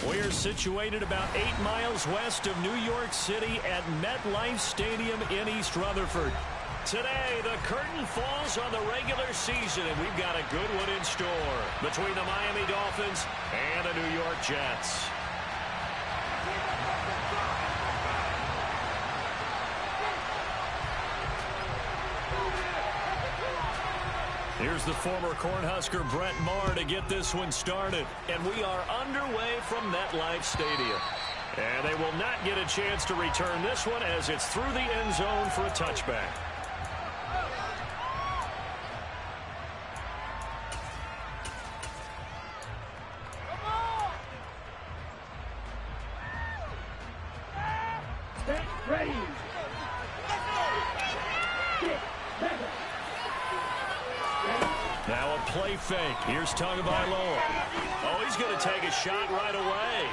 We're situated about 8 miles west of New York City at MetLife Stadium in East Rutherford. Today, the curtain falls on the regular season, and we've got a good one in store between the Miami Dolphins and the New York Jets. Here's the former Cornhusker Brett Maher to get this one started. And we are underway from MetLife Stadium. And they will not get a chance to return this one as it's through the end zone for a touchback. Now a play fake. Here's Tagovailoa. Oh, he's going to take a shot right away.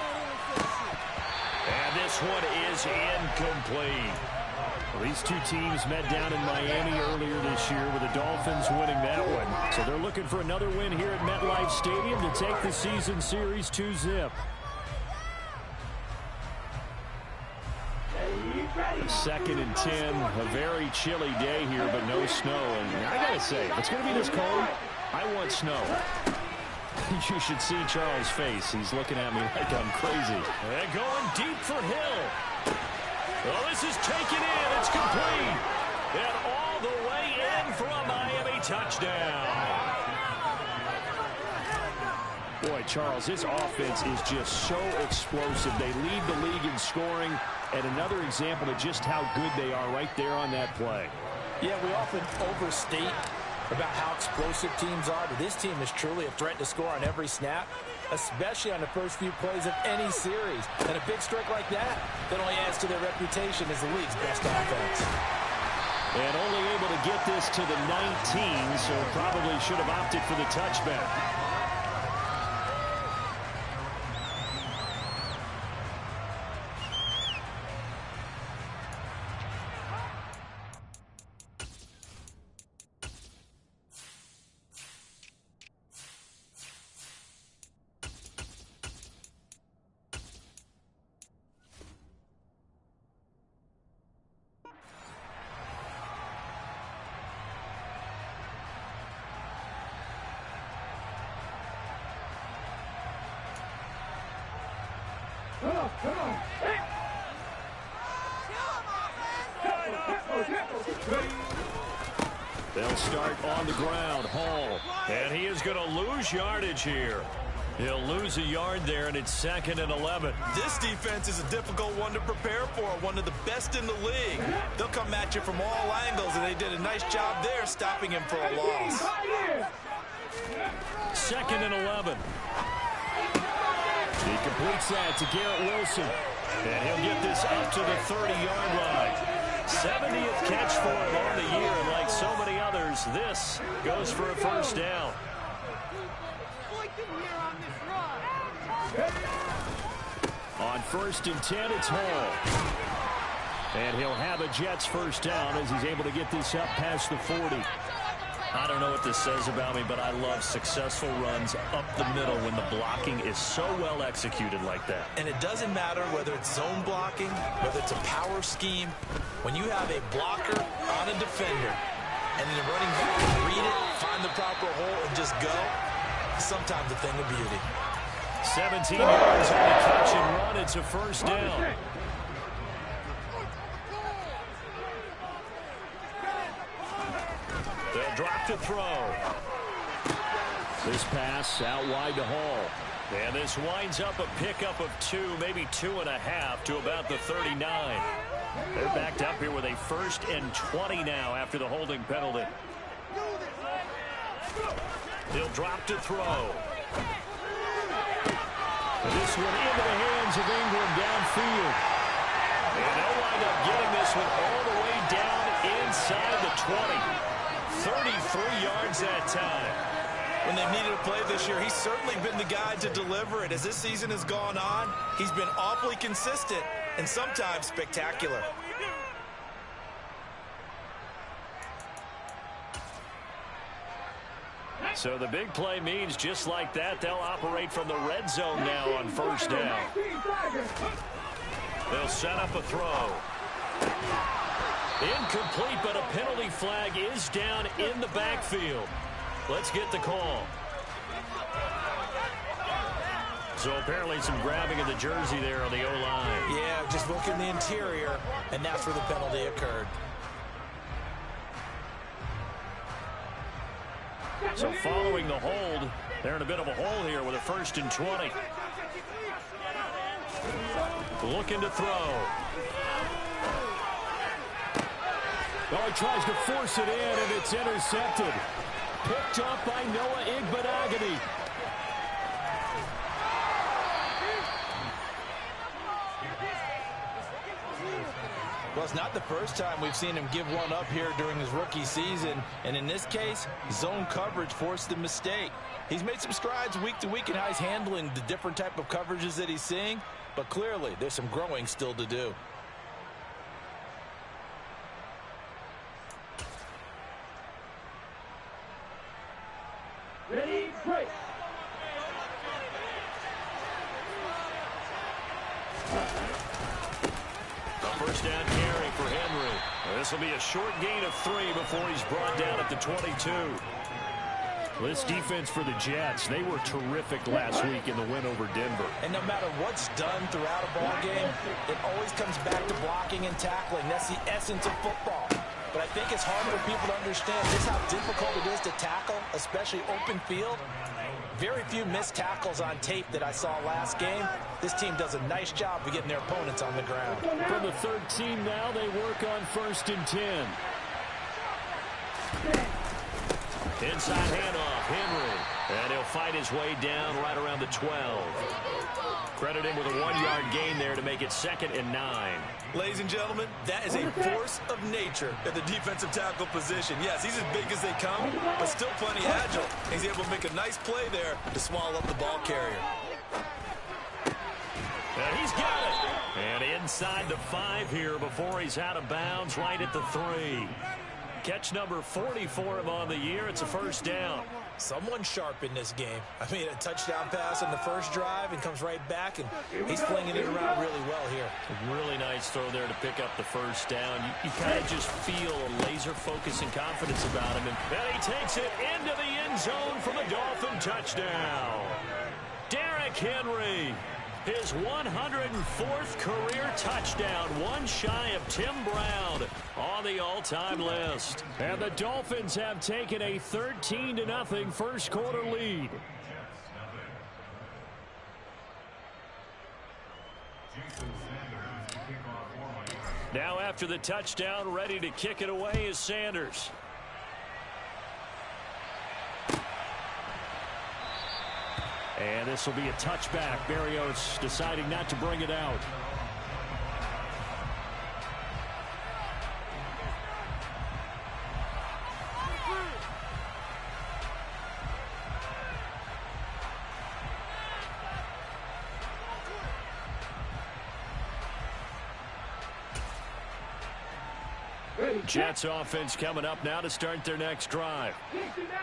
And this one is incomplete. Well, these two teams met down in Miami earlier this year with the Dolphins winning that one. So they're looking for another win here at MetLife Stadium to take the season series 2-0. Second and 10, a very chilly day here, but no snow. And I gotta say, if it's gonna be this cold, I want snow. You should see Charles' face. He's looking at me like I'm crazy. And going deep for Hill. Well, this is taken in. It's complete. And all the way in for a Miami touchdown. Boy, Charles, this offense is just so explosive. They lead the league in scoring, and another example of just how good they are right there on that play. Yeah, we often overstate about how explosive teams are, but this team is truly a threat to score on every snap, especially on the first few plays of any series. And a big strike like that only adds to their reputation as the league's best offense. And only able to get this to the 19, so probably should have opted for the touchback. They'll start on the ground. Hall. And he is going to lose yardage here. He'll lose a yard there, and it's 2nd and 11. This defense is a difficult one to prepare for, one of the best in the league. They'll come at you from all angles, and they did a nice job there stopping him for a loss. 2nd and 11. He completes that to Garrett Wilson. And he'll get this up to the 30-yard line. 70th catch for him on the year, and like so many others, this goes for a first down. On 1st and 10, it's Hall. And he'll have a Jets first down as he's able to get this up past the 40. I don't know what this says about me, but I love successful runs up the middle when the blocking is so well executed like that. And it doesn't matter whether it's zone blocking, whether it's a power scheme. When you have a blocker on a defender, and then the running back can read it, find the proper hole, and just go, sometimes a thing of beauty. 17 yards on the catch and run. It's a first down. They'll drop to throw. This pass out wide to Hall. And this winds up a pickup of 2, maybe 2.5 to about the 39. They're backed up here with a 1st and 20 now after the holding penalty. He'll drop to throw. This one into the hands of Ingram downfield. And they'll wind up getting this one all the way down inside the 20. 33 yards that time. When they've needed a play this year, he's certainly been the guy to deliver it. As this season has gone on, he's been awfully consistent and sometimes spectacular. So the big play means just like that, they'll operate from the red zone now on first down. They'll set up a throw. Incomplete, but a penalty flag is down in the backfield. Let's get the call. So apparently some grabbing of the jersey there on the O-line. Yeah, just look in the interior, and that's where the penalty occurred. So following the hold, they're in a bit of a hole here with a 1st and 20. Looking to throw. Oh, he tries to force it in, and it's intercepted. Picked up by Noah Igbenogany. Well, it's not the first time we've seen him give one up here during his rookie season. And in this case, zone coverage forced the mistake. He's made some strides week to week in how he's handling the different type of coverages that he's seeing. But clearly, there's some growing still to do. Ready, break. First down carry for Henry. This will be a short gain of 3 before he's brought down at the 22. This defense for the Jets, they were terrific last week in the win over Denver. And no matter what's done throughout a ball game, it always comes back to blocking and tackling. That's the essence of football. But I think it's hard for people to understand just how difficult it is to tackle, especially open field. Very few missed tackles on tape that I saw last game. This team does a nice job of getting their opponents on the ground. From the 13 now, they work on 1st and 10. Inside handoff, Henry. And he'll fight his way down right around the 12. Crediting with a 1-yard gain there to make it 2nd and 9. Ladies and gentlemen, that is a force of nature at the defensive tackle position. Yes, he's as big as they come, but still plenty agile. He's able to make a nice play there to swallow up the ball carrier. And he's got it. And inside the 5 here before he's out of bounds right at the 3. Catch number 40 for him on the year. It's a 1st down. Someone sharp in this game. I mean, a touchdown pass on the first drive and comes right back, and he's flinging it around really well here. A really nice throw there to pick up the 1st down. You kind of just feel a laser focus and confidence about him. And then he takes it into the end zone for the Dolphin touchdown. Derrick Henry. His 104th career touchdown, one shy of Tim Brown on the all-time list. And the Dolphins have taken a 13-0 first quarter lead. Now after the touchdown, ready to kick it away is Sanders. And this will be a touchback. Berrios deciding not to bring it out. Jets offense coming up now to start their next drive.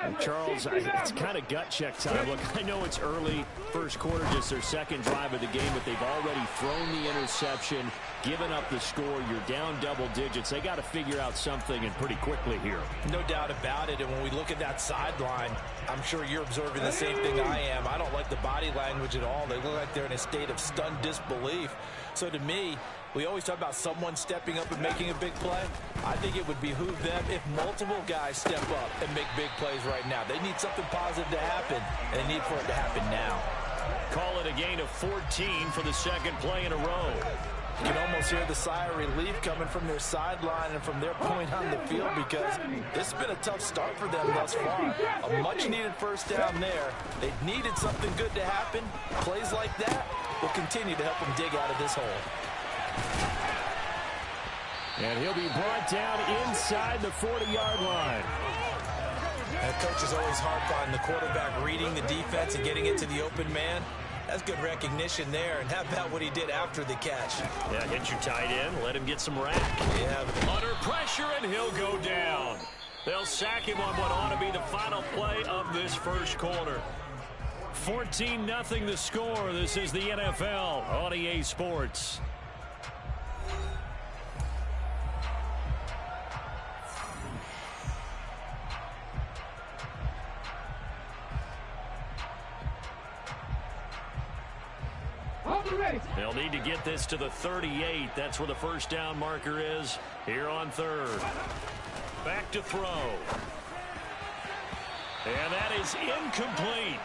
And Charles, it's kind of gut check time. Look, I know it's early, first quarter, just their 2nd drive of the game, but they've already thrown the interception, given up the score. You're down double digits. They got to figure out something, and pretty quickly here. No doubt about it. And when we look at that sideline, I'm sure you're observing the same thing I am. I don't like the body language at all. They look like they're in a state of stunned disbelief. So to me, we always talk about someone stepping up and making a big play. I think it would behoove them if multiple guys step up and make big plays right now. They need something positive to happen, and they need for it to happen now. Call it a gain of 14 for the 2nd play in a row. You can almost hear the sigh of relief coming from their sideline and from their point on the field, because this has been a tough start for them thus far. A much-needed 1st down there. They needed something good to happen. Plays like that will continue to help them dig out of this hole. And he'll be brought down inside the 40-yard line. And coaches always harp on the quarterback reading the defense and getting it to the open man. That's good recognition there. And how about what he did after the catch? Yeah, hit your tight end, let him get some rack. Yeah. Under pressure, and he'll go down. They'll sack him on what ought to be the final play of this first quarter. 14-0 the score. This is the NFL on EA Sports. They'll need to get this to the 38. That's where the first down marker is here on third. Back to throw. And that is incomplete.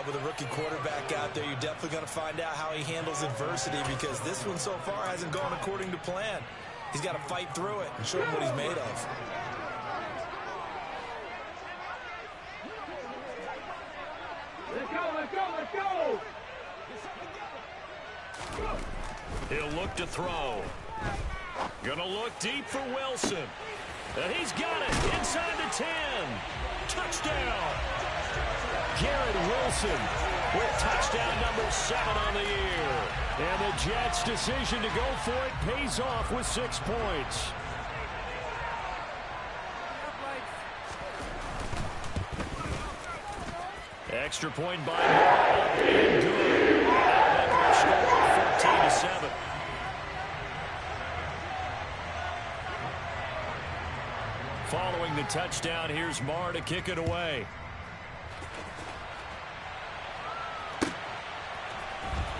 With a rookie quarterback out there, you're definitely going to find out how he handles adversity, because this one so far hasn't gone according to plan. He's got to fight through it and show him what he's made of. Let's go, let's go, let's go! He'll look to throw. Gonna look deep for Wilson. And he's got it inside the 10. Touchdown. Garrett Wilson with touchdown number 7 on the year. And the Jets' decision to go for it pays off with 6 points. Extra point by and good. That'll make our score 14-7. Following the touchdown, here's Marr to kick it away.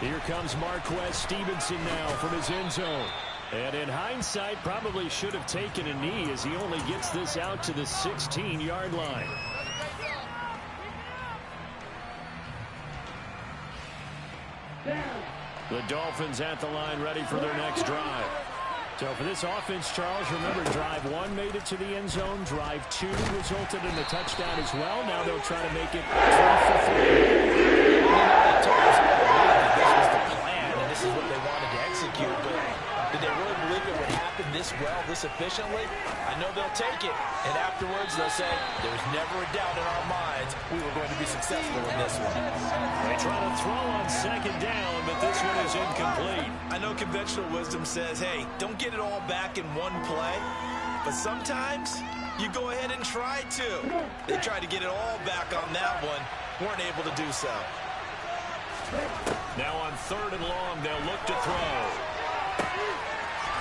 Here comes Marquez Stevenson now from his end zone. And in hindsight, probably should have taken a knee, as he only gets this out to the 16-yard line. The Dolphins at the line, ready for their next drive. So for this offense, Charles, remember, drive 1 made it to the end zone. Drive 2 resulted in a touchdown as well. Now they'll try to make it 3 for 3. They told us that this was the plan and this is what they wanted to execute. But did they really believe it would happen this well, this efficiently? I know they'll take it. And afterwards, they'll say, there's never a doubt in our minds we were going to be successful in this one. They try to throw on second down, but this one is incomplete. I know conventional wisdom says, hey, don't get it all back in one play. But sometimes you go ahead and try to. They tried to get it all back on that one. Weren't able to do so. Now on 3rd and long, they'll look to throw.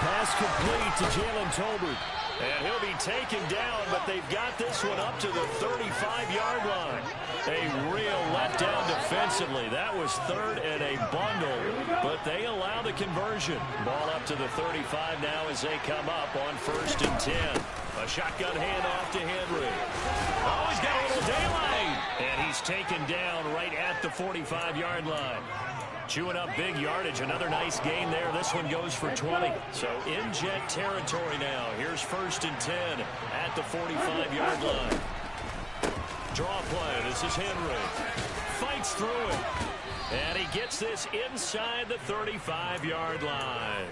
Pass complete to Jalen Tolbert. And he'll be taken down, but they've got this one up to the 35-yard line. A real letdown defensively. That was 3rd and a bundle, but they allow the conversion. Ball up to the 35 now as they come up on 1st and 10. A shotgun handoff to Henry. Oh, he's got a little daylight. And he's taken down right at the 45-yard line. Chewing up big yardage. Another nice gain there. This one goes for 20. So in Jet territory now. Here's 1st and 10 at the 45-yard line. Draw play. This is Henry. Fights through it. And he gets this inside the 35-yard line.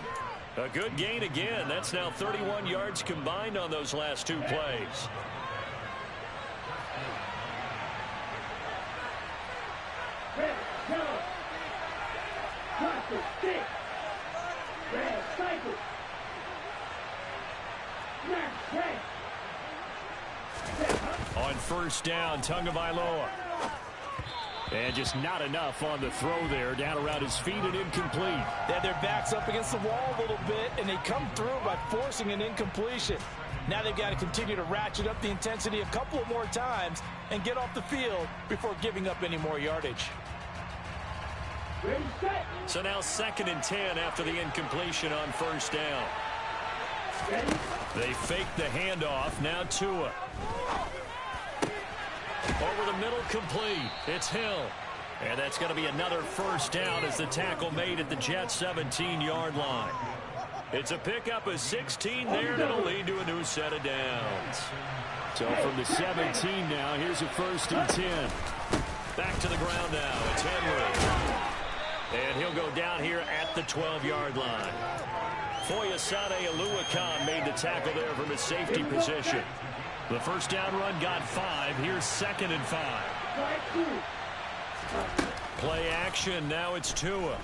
A good gain again. That's now 31 yards combined on those last 2 plays. On 1st down, Tagovailoa. And just not enough on the throw there. Down around his feet and incomplete. They had their backs up against the wall a little bit, and they come through by forcing an incompletion. Now they've got to continue to ratchet up the intensity a couple of more times and get off the field before giving up any more yardage. So now 2nd and 10 after the incompletion on 1st down. They fake the handoff. Now Tua. Over the middle, complete. It's Hill. And that's going to be another 1st down as the tackle made at the Jets' 17-yard line. It's a pickup of 16 there, and it'll lead to a new set of downs. So from the 17 now, here's a 1st and 10. Back to the ground now. It's Henry. And he'll go down here at the 12-yard line. Foyesade Oluwakan made the tackle there from his safety position. The 1st down run got 5. Here's 2nd and 5. Play action. Now it's Tua.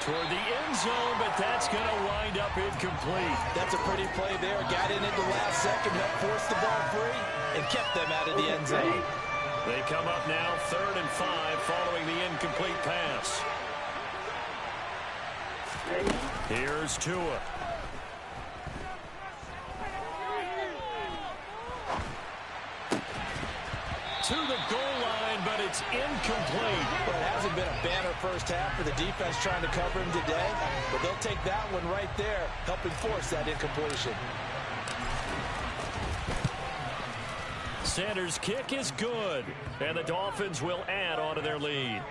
Toward the end zone, but that's going to wind up incomplete. That's a pretty play there. Got in at the last second, helped force the ball free, and kept them out of the end zone. They come up now 3rd and 5 following the incomplete pass. Here's Tua. To the goal line, but it's incomplete. Well, it hasn't been a banner first half for the defense trying to cover him today, but they'll take that one right there, helping force that incompletion. Sanders' kick is good, and the Dolphins will add on to their lead.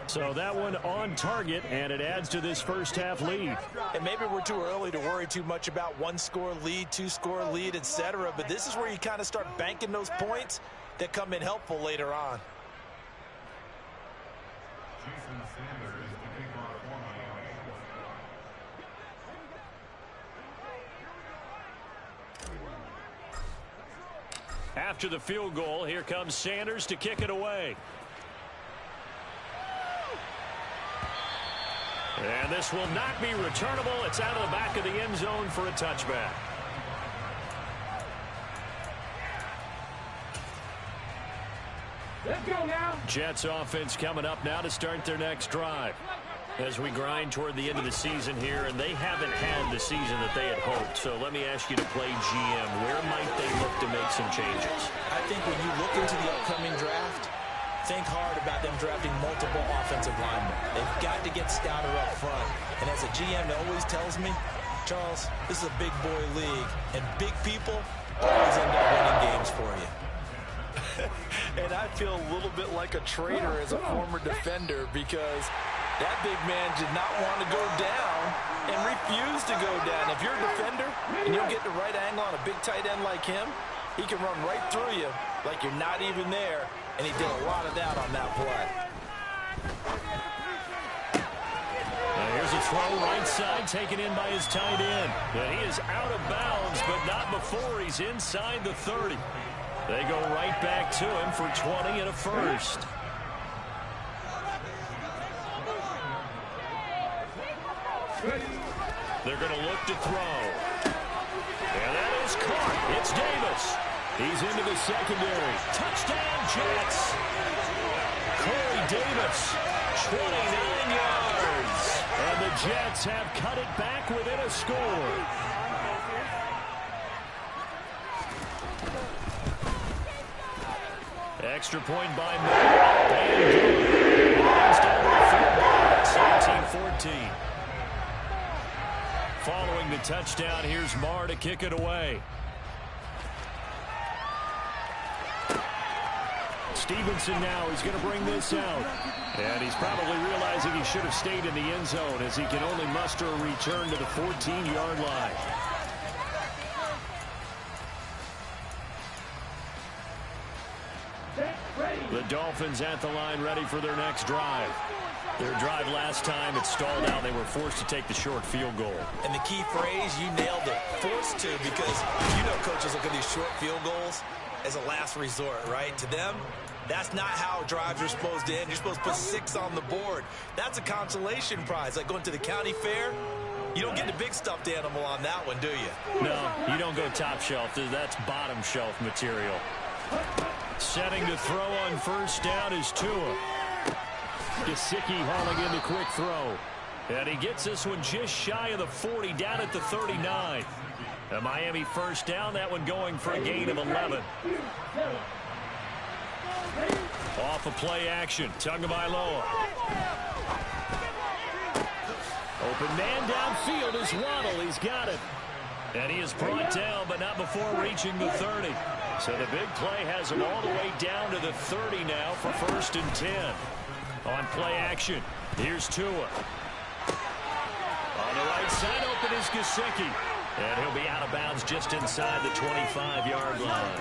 So that one on target, and it adds to this first half lead. And maybe we're too early to worry too much about 1-score lead, 2-score lead, etc. But this is where you kind of start banking those points that come in helpful later on. After the field goal, here comes Sanders to kick it away. And this will not be returnable. It's out of the back of the end zone for a touchback. Let's go now. Jets offense coming up now to start their next drive. As we grind toward the end of the season here, and they haven't had the season that they had hoped. So let me ask you to play GM. Where might they look to make some changes? I think when you look into the upcoming draft, think hard about them drafting multiple offensive linemen. They've got to get stouter up front. And as a GM that always tells me, Charles, this is a big boy league, and big people always end up winning games for you. And I feel a little bit like a traitor as a former defender because that big man did not want to go down and refused to go down. If you're a defender and you don't get the right angle on a big tight end like him, he can run right through you like you're not even there, and he did a lot of that on that play. Here's a throw right side taken in by his tight end. And he is out of bounds, but not before he's inside the 30. They go right back to him for 20 and a first. They're going to look to throw. And that is caught. It's Davis. He's into the secondary. Touchdown, Jets. Corey Davis, 29 yards. And the Jets have cut it back within a score. Extra point by Miller. 17-14. Following the touchdown, here's Marr to kick it away. Stevenson now is going to bring this out. And he's probably realizing he should have stayed in the end zone as he can only muster a return to the 14-yard line. The Dolphins at the line ready for their next drive. Their drive last time, it stalled out. They were forced to take the short field goal. And the key phrase, you nailed it, forced to, because you know coaches look at these short field goals as a last resort, right? To them, that's not how drives are supposed to end. You're supposed to put 6 on the board. That's a consolation prize, like going to the county fair. You don't get the big stuffed animal on that one, do you? No, you don't go top shelf. That's bottom shelf material. Setting to throw on first down is Tua. Gesicki hauling in the quick throw. And he gets this one just shy of the 40, down at the 39. A Miami first down, that one going for a gain of 11. Off of play action, Tagovailoa. Open man downfield is Waddle. He's got it. And he is brought down, but not before reaching the 30. So the big play has him all the way down to the 30 now for 1st and 10. On play action, here's Tua. On the right side, open is Gesicki. And he'll be out of bounds just inside the 25-yard line.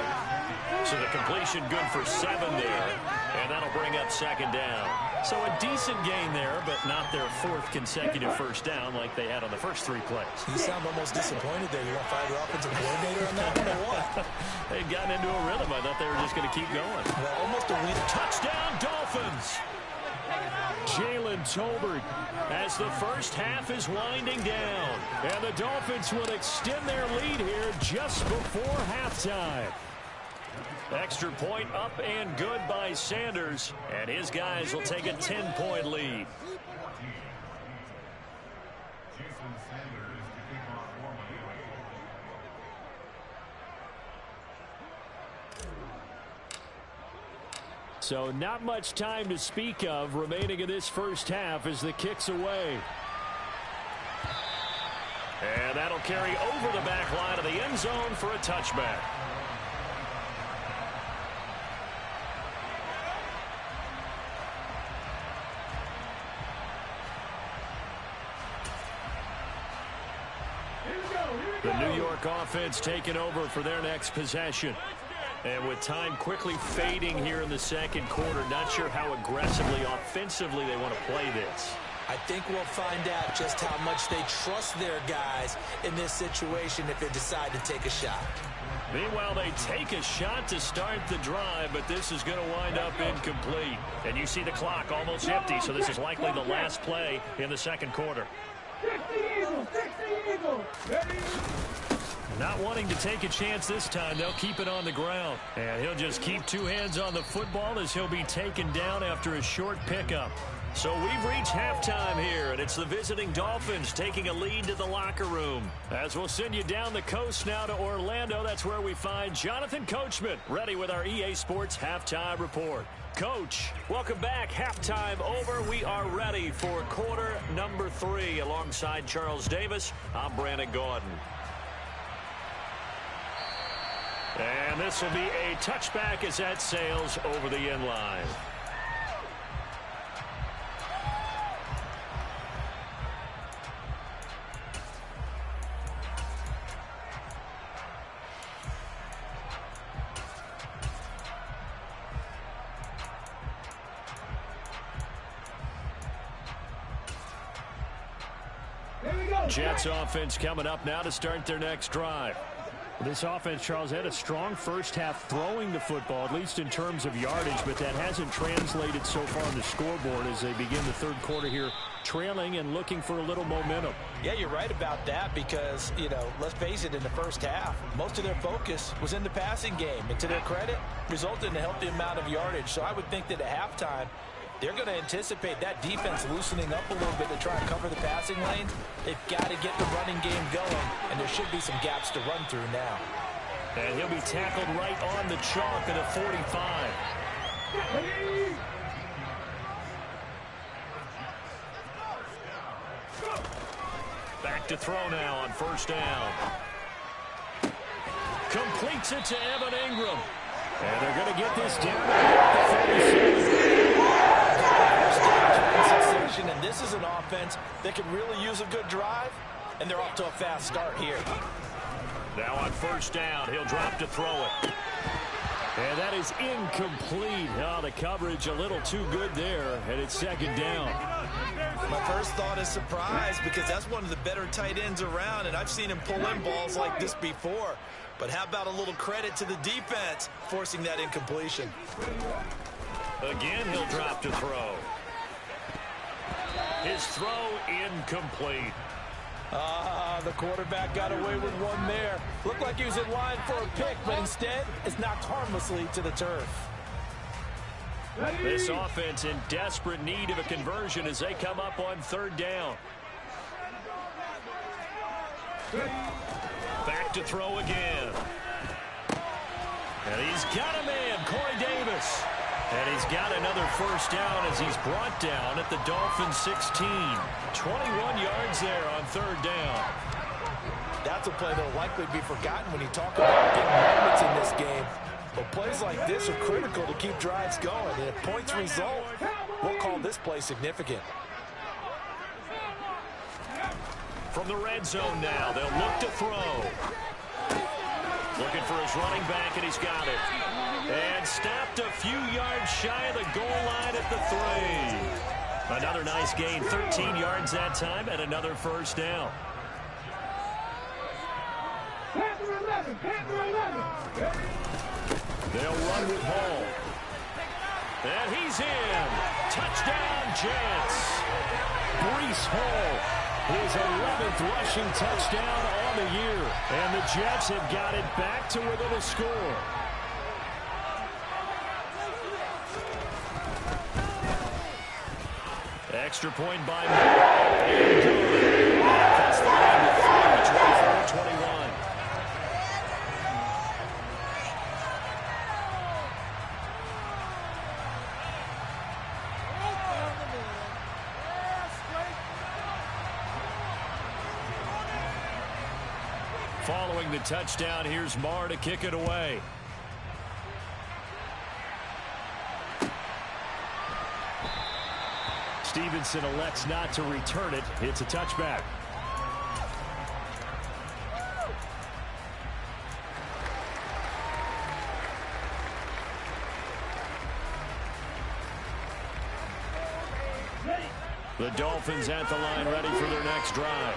So the completion good for 7 there. And that'll bring up 2nd down. So a decent gain there, but not their 4th consecutive first down like they had on the first 3 plays. You sound almost disappointed there. You want to fire the offensive coordinator on that one or what? They'd gotten into a rhythm. I thought they were just going to keep going. Well, almost a win. Touchdown, Dolphins. Jalen Tolbert as the first half is winding down. And the Dolphins will extend their lead here just before halftime. Extra point up and good by Sanders. And his guys will take a 10-point lead. So not much time to speak of remaining in this first half as the kick's away. And that'll carry over the back line of the end zone for a touchback. The New York offense taking over for their next possession. And with time quickly fading here in the second quarter, not sure how aggressively, offensively they want to play this. I think we'll find out just how much they trust their guys in this situation if they decide to take a shot. Meanwhile, they take a shot to start the drive, but this is going to wind up incomplete. And you see the clock almost empty, so this is likely the last play in the second quarter. 60 Eagles. Ready? Not wanting to take a chance this time. They'll keep it on the ground. And he'll just keep two hands on the football as he'll be taken down after a short pickup. So we've reached halftime here, and it's the visiting Dolphins taking a lead to the locker room. As we'll send you down the coast now to Orlando, that's where we find Jonathan Coachman, ready with our EA Sports Halftime Report. Coach, welcome back. Halftime over. We are ready for quarter number 3. Alongside Charles Davis, I'm Brandon Gordon. And this will be a touchback as that sails over the end line. Jets offense coming up now to start their next drive. This offense, Charles, had a strong first half throwing the football, at least in terms of yardage, but that hasn't translated so far on the scoreboard as they begin the third quarter here, trailing and looking for a little momentum. Yeah, you're right about that because, let's face it, in the first half, most of their focus was in the passing game. And to their credit, resulted in a healthy amount of yardage. So I would think that at halftime, they're going to anticipate that defense loosening up a little bit to try and cover the passing lanes. They've got to get the running game going, and there should be some gaps to run through now. And he'll be tackled right on the chalk at a 45. Back to throw now on first down. Completes it to Evan Ingram. And they're going to get this down to the 37. And this is an offense that can really use a good drive, and they're off to a fast start here. Now on first down, he'll drop to throw it. And that is incomplete. Oh, the coverage a little too good there, and it's second down. My first thought is surprise because that's one of the better tight ends around, and I've seen him pull in balls like this before. But how about a little credit to the defense forcing that incompletion? Again, he'll drop to throw. His throw incomplete. The quarterback got away with one there. Looked like he was in line for a pick, but instead it's knocked harmlessly to the turf. This offense in desperate need of a conversion as they come up on third down. Back to throw again. And he's got a man, Corey Davis. And he's got another first down as he's brought down at the Dolphins 16. 21 yards there on third down. That's a play that will likely be forgotten when you talk about big moments in this game. But plays like this are critical to keep drives going. And if points result, we'll call this play significant. From the red zone now, they'll look to throw. Looking for his running back, and he's got it. And stopped a few yards shy of the goal line at the 3. Another nice gain, 13 yards that time, and another first down. They'll run with Hall. And he's in. Touchdown, Jets. Breece Hall, his 11th rushing touchdown on the year. And the Jets have got it back to within a score. Extra point by that's the line to 24-21. Following the touchdown, here's Marr to kick it away. Stevenson elects not to return it. It's a touchback. The Dolphins at the line, ready for their next drive.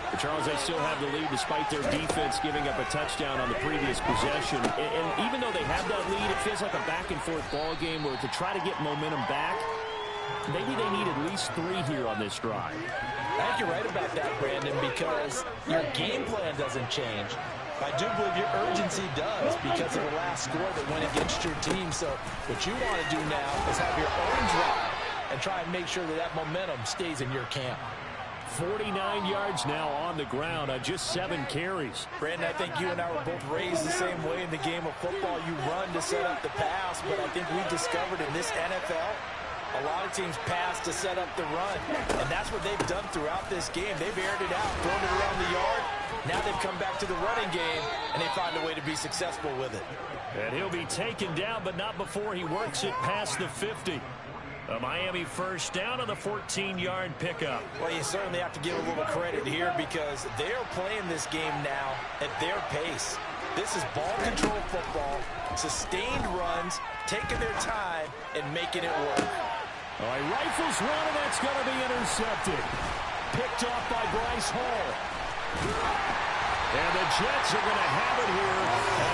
But Charles, they still have the lead despite their defense giving up a touchdown on the previous possession. And even though they have that lead, it feels like a back-and-forth ball game where to try to get momentum back, maybe they need at least 3 here on this drive. I think you're right about that, Brandon, because your game plan doesn't change. I do believe your urgency does because of the last score that went against your team. So what you want to do now is have your own drive and try and make sure that that momentum stays in your camp. 49 yards now on the ground on just 7 carries. Brandon, I think you and I were both raised the same way in the game of football. You run to set up the pass, but I think we've discovered in this NFL, a lot of teams pass to set up the run, and that's what they've done throughout this game. They've aired it out, thrown it around the yard. Now they've come back to the running game, and they find a way to be successful with it. And he'll be taken down, but not before he works it past the 50. A Miami first down on the 14-yard pickup. Well, you certainly have to give a little credit here because they are playing this game now at their pace. This is ball control football, sustained runs, taking their time, and making it work. All right, rifles one, and that's going to be intercepted. Picked off by Bryce Hall. And the Jets are going to have it here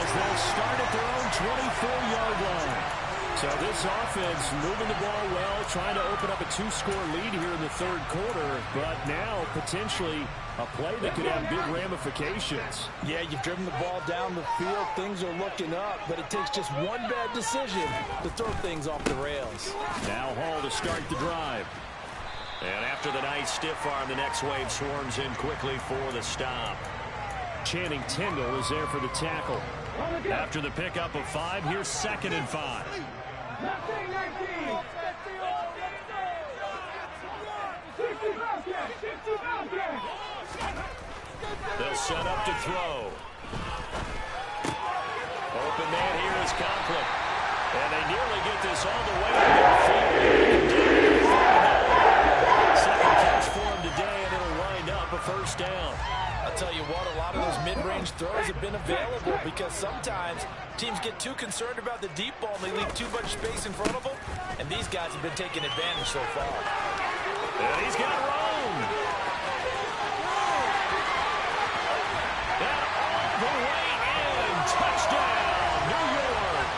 as they'll start at their own 24-yard line. So this offense moving the ball well, trying to open up a 2-score lead here in the third quarter, but now potentially a play that could have big ramifications. Yeah, you've driven the ball down the field. Things are looking up, but it takes just one bad decision to throw things off the rails. Now Hall to start the drive. And after the nice stiff arm, the next wave swarms in quickly for the stop. Channing Tindall is there for the tackle. After the pickup of 5, here's 2nd and 5. They'll set up to throw. Open man here is Conklin. And they nearly get this all the way to midfield. Second catch for him today, and it'll wind up a first down. I'll tell you what, a lot of those mid-range throws have been available because sometimes teams get too concerned about the deep ball and they leave too much space in front of them, and these guys have been taking advantage so far. And he's got room. And all the way in. Touchdown, New York.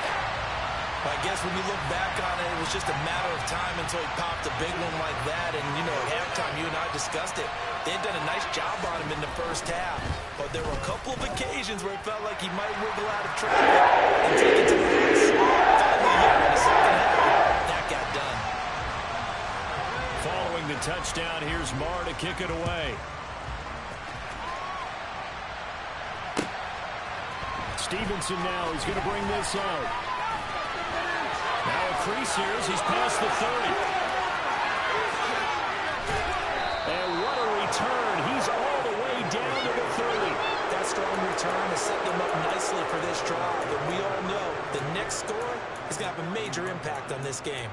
I guess when you look back on it, it was just a matter of time until he popped a big one like that. And, you know, at halftime, you and I discussed it. They had done a nice job on him in the first half. But there were a couple of occasions where it felt like he might wiggle out of traffic and take it to the house. Finally, here in the second half, that got done. Following the touchdown, here's Marr to kick it away. Stevenson now, he's going to bring this out. Now a crease here as he's past the 30. And what a return. He's all the way down to the 30. That strong return has set them up nicely for this drive. And we all know the next score is going to have a major impact on this game.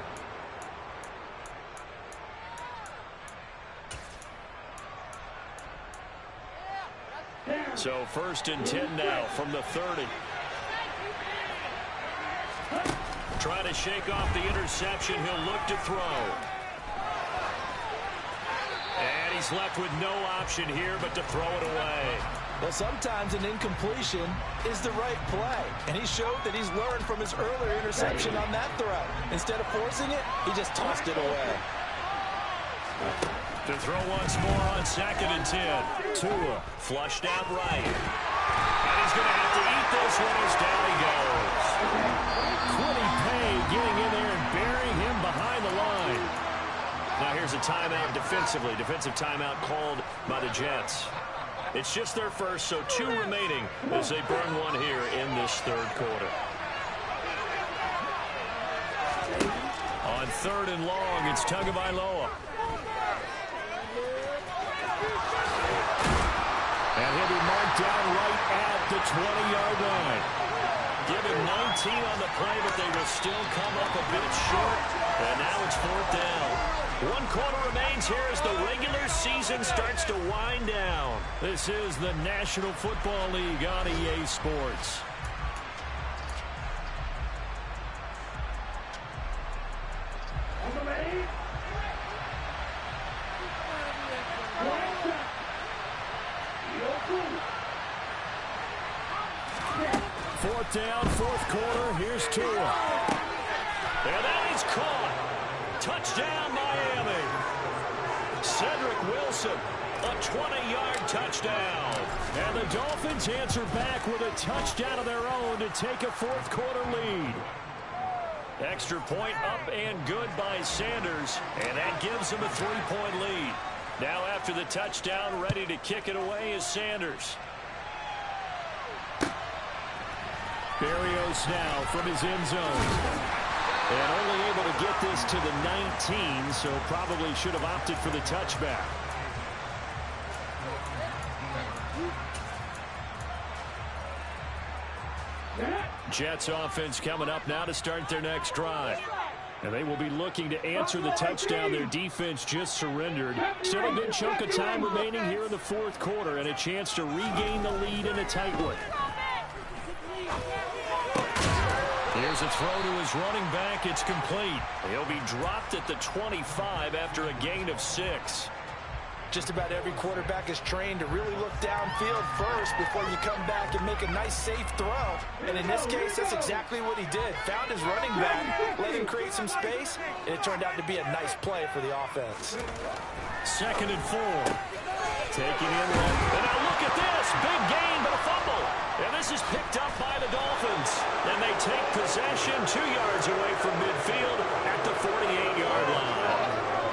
So 1st and 10 now from the 30. Trying to shake off the interception. He'll look to throw. And he's left with no option here but to throw it away. Well, sometimes an incompletion is the right play, and he showed that he's learned from his earlier interception on that throw. Instead of forcing it, he just tossed it away. To throw once more on 2nd and 10. Tua flushed out right. And he's going to have to eat this one as down he goes. Quiddy Pay getting in there and burying him behind the line. Now here's a timeout defensively. Defensive timeout called by the Jets. It's just their first, so 2 remaining as they burn one here in this 3rd quarter. On 3rd and long, it's Tagovailoa. And he'll be marked down right at the 20-yard line. Give him 19 on the play, but they will still come up a bit short. And now it's 4th down. 1 quarter remains here as the regular season starts to wind down. This is the National Football League on EA Sports. Fourth down, 4th quarter. Here's Tua. And that is caught. Touchdown, Miami. Cedric Wilson, a 20-yard touchdown. And the Dolphins answer back with a touchdown of their own to take a 4th quarter lead. Extra point up and good by Sanders, and that gives him a 3-point lead. Now after the touchdown, ready to kick it away is Sanders. Berrios now from his end zone. And only able to get this to the 19, so probably should have opted for the touchback. Jets offense coming up now to start their next drive. And they will be looking to answer the touchdown their defense just surrendered. Still a good chunk of time remaining here in the 4th quarter and a chance to regain the lead in a tight one. Here's a throw to his running back. It's complete. He'll be dropped at the 25 after a gain of 6. Just about every quarterback is trained to really look downfield first before you come back and make a nice, safe throw. And in this case, that's exactly what he did. Found his running back, let him create some space, and it turned out to be a nice play for the offense. 2nd and 4. Taking in left. And now look at this. Big gain, but a fumble. And this is picked up by the Dolphins. And they take possession 2 yards away from midfield at the 48-yard line.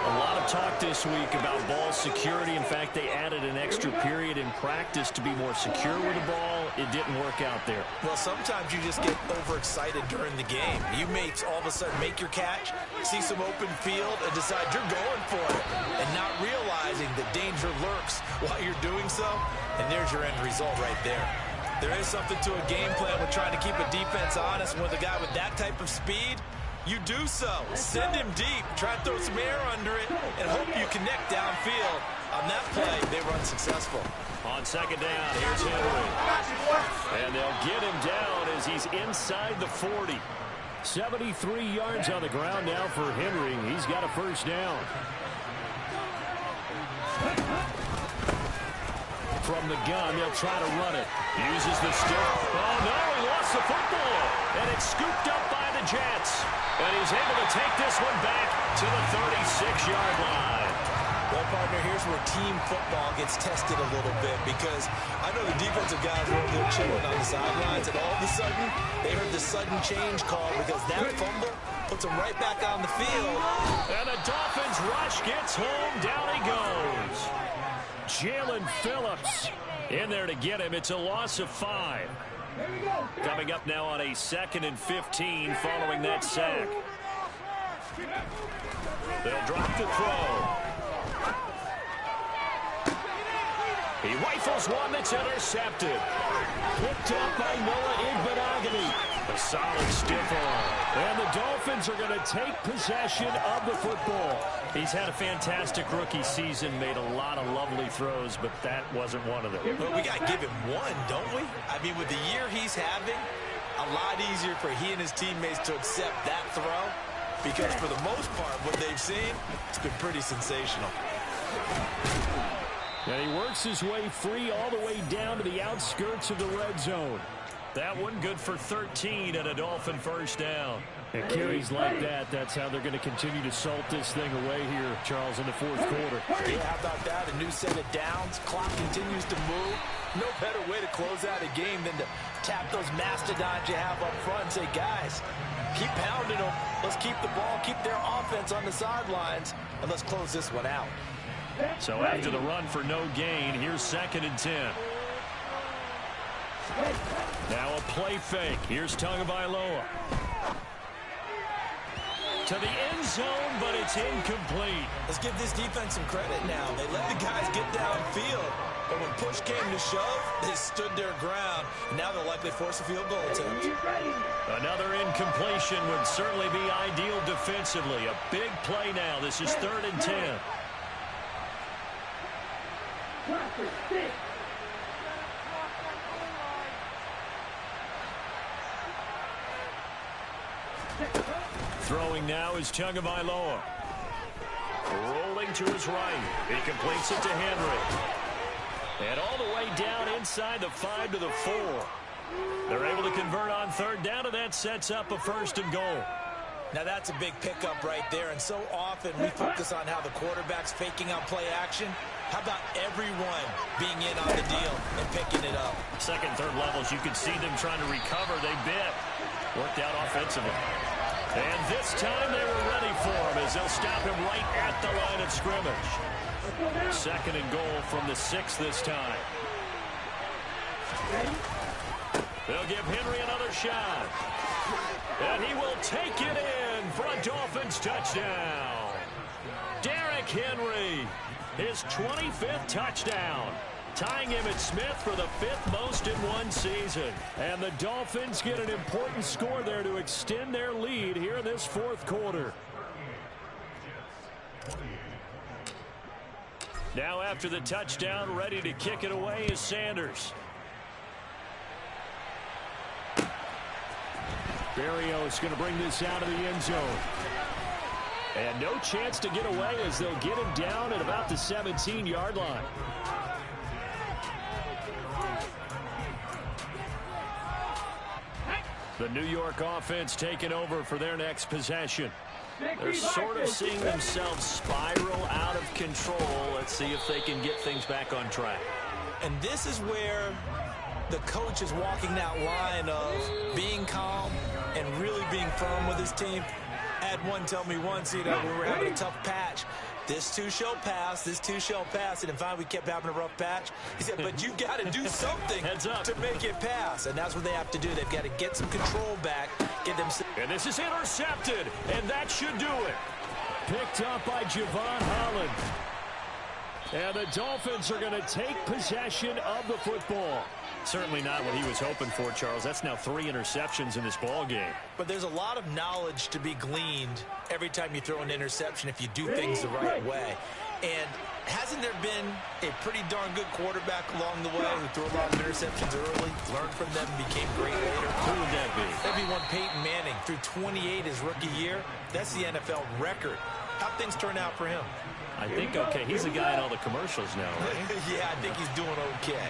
A lot of talk this week about ball security. In fact, they added an extra period in practice to be more secure with the ball. It didn't work out there. Well, sometimes you just get overexcited during the game. You may all of a sudden make your catch, see some open field, and decide you're going for it, and not realizing the danger lurks while you're doing so. And there's your end result right there. There is something to a game plan with trying to keep a defense honest. With a guy with that type of speed, you do so. Send him deep, try to throw some air under it, and hope you connect downfield. On that play, they were unsuccessful. On 2nd down, here's Henry. And they'll get him down as he's inside the 40. 73 yards on the ground now for Henry. He's got a 1st down. From the gun, they'll try to run it. Uses the stick. Oh, no, he lost the football. And it's scooped up by the Jets. And he's able to take this one back to the 36-yard line. Well, partner, here's where team football gets tested a little bit, because I know the defensive guys were over there chilling on the sidelines, and all of a sudden, they heard the sudden change call because that fumble puts them right back on the field. And the Dolphins rush gets home. Down he goes. Jalen Phillips in there to get him. It's a loss of 5. Coming up now on a 2nd and 15 following that sack. They'll drop the throw. He rifles one that's intercepted. Picked up by Noah Igbenogany. A solid stiff arm. And the Dolphins are going to take possession of the football. He's had a fantastic rookie season, made a lot of lovely throws, but that wasn't one of them. Well, we got to give him one, don't we? I mean, with the year he's having, a lot easier for he and his teammates to accept that throw, because for the most part, what they've seen, it's been pretty sensational. And he works his way free all the way down to the outskirts of the red zone. That one good for 13 and a Dolphin first down. And carries like that, that's how they're going to continue to salt this thing away here, Charles, in the fourth quarter. Yeah, how about that? A new set of downs. Clock continues to move. No better way to close out a game than to tap those mastodons you have up front and say, guys, keep pounding them. Let's keep the ball, keep their offense on the sidelines, and let's close this one out. So after the run for no gain, here's 2nd and 10. Now a play fake. Here's Tagovailoa. To the end zone, but it's incomplete. Let's give this defense some credit now. They let the guys get downfield, but when push came to shove, they stood their ground. And now they'll likely force a field goal attempt. Another incompletion would certainly be ideal defensively. A big play now. This is 3rd and 10. Throwing now is Tagovailoa. Rolling to his right. He completes it to Henry. And all the way down inside the 5 to the 4. They're able to convert on 3rd down, and that sets up a 1st and goal. Now that's a big pickup right there, and so often we focus on how the quarterback's faking on play action. How about everyone being in on the deal and picking it up? 2nd, 3rd levels, you can see them trying to recover. They bit. Worked out offensively. And this time they were ready for him as they'll stop him right at the line of scrimmage. 2nd and goal from the 6 this time. They'll give Henry another shot. And he will take it in for a Dolphins touchdown. Derrick Henry, his 25th touchdown, tying Emmitt Smith for the 5th most in one season. And the Dolphins get an important score there to extend their lead here in this 4th quarter. Now after the touchdown, ready to kick it away is Sanders. Berrios going to bring this out of the end zone. And no chance to get away as they'll get him down at about the 17-yard line. The New York offense taking over for their next possession. They're sort of seeing themselves spiral out of control. Let's see if they can get things back on track. And this is where the coach is walking that line of being calm and really being firm with his team. I had one tell me once, when we were having a tough patch, this too shall pass, this too shall pass. And finally we kept having a rough patch. He said, but you got to do something to make it pass. And that's what they have to do. They've got to get some control back, get them. And this is intercepted, and that should do it. Picked up by Javon Holland. And the Dolphins are going to take possession of the football. Certainly not what he was hoping for, Charles. That's now 3 interceptions in this ball game. But there's a lot of knowledge to be gleaned every time you throw an interception if you do things the right way. And hasn't there been a pretty darn good quarterback along the way who threw a lot of interceptions early, learned from them, and became great later? Who would that be? That'd be one Peyton Manning. Threw 28 his rookie year. That's the NFL record. How'd things turn out for him? I think okay. He's a guy in all the commercials now, right? Yeah, I think he's doing okay.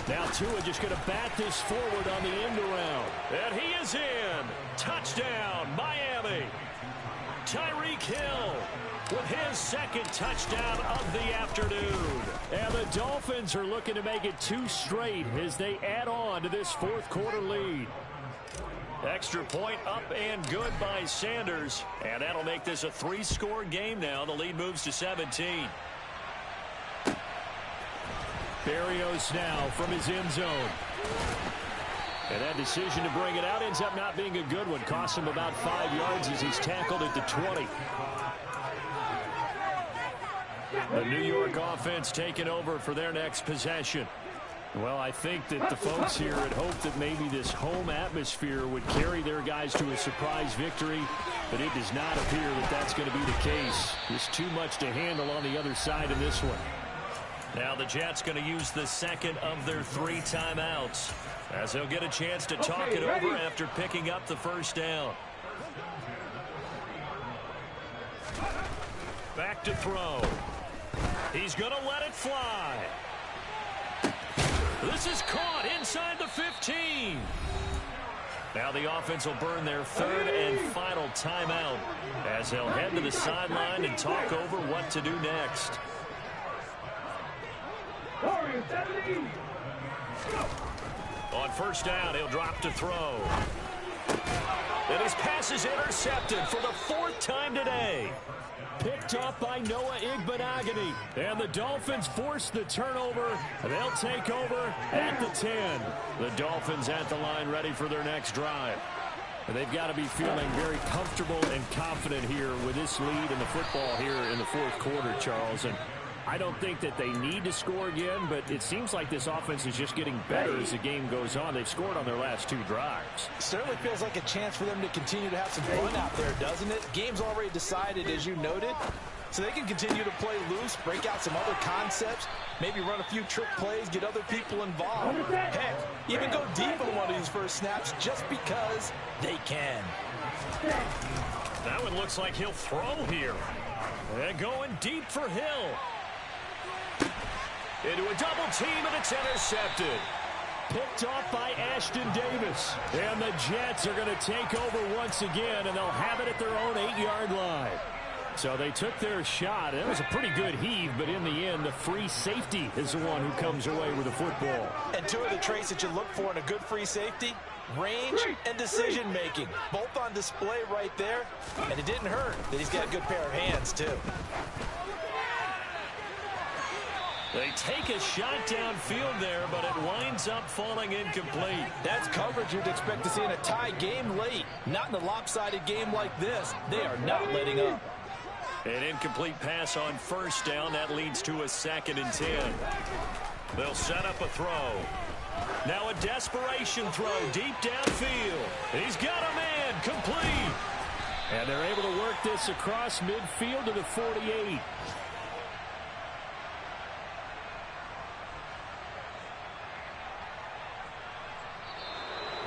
Now Tua just going to bat this forward on the end around. And he is in. Touchdown, Miami. Tyreek Hill with his 2nd touchdown of the afternoon. And the Dolphins are looking to make it 2 straight as they add on to this 4th quarter lead. Extra point up and good by Sanders. And that'll make this a 3-score game now. The lead moves to 17. Berrios now from his end zone. And that decision to bring it out ends up not being a good one. Costs him about 5 yards as he's tackled at the 20. The New York offense taking over for their next possession. Well, I think that the folks here had hoped that maybe this home atmosphere would carry their guys to a surprise victory, but it does not appear that that's going to be the case. There's too much to handle on the other side in this one. Now the Jets going to use the 2nd of their 3 timeouts as they'll get a chance to talk it over after picking up the 1st down. Back to throw. He's going to let it fly. This is caught inside the 15. Now the offense will burn their third and final timeout as they'll head to the sideline and talk over what to do next. On first down, he'll drop to throw. And his pass is intercepted for the fourth time today. Picked off by Noah Igbenogany. And the Dolphins force the turnover. They'll take over at the 10. The Dolphins at the line ready for their next drive. They've got to be feeling very comfortable and confident here with this lead in the football here in the fourth quarter, Charles. And I don't think that they need to score again, but it seems like this offense is just getting better as the game goes on. They've scored on their last two drives. Certainly feels like a chance for them to continue to have some fun out there, doesn't it? Game's already decided, as you noted, so they can continue to play loose, break out some other concepts, maybe run a few trick plays, get other people involved. Heck, even go deep on one of these first snaps just because they can. That one looks like he'll throw here. And going deep for Hill. Into a double team, and it's intercepted. Picked off by Ashton Davis. And the Jets are going to take over once again, and they'll have it at their own 8-yard line. So they took their shot. It was a pretty good heave, but in the end, the free safety is the one who comes away with the football. And two of the traits that you look for in a good free safety, range and decision-making. Both on display right there, and it didn't hurt that he's got a good pair of hands, too. They take a shot downfield there, but it winds up falling incomplete. That's coverage you'd expect to see in a tie game late. Not in a lopsided game like this. They are not letting up. An incomplete pass on first down. That leads to a 2nd and 10. They'll set up a throw. Now a desperation throw deep downfield. He's got a man, complete. And they're able to work this across midfield to the 48.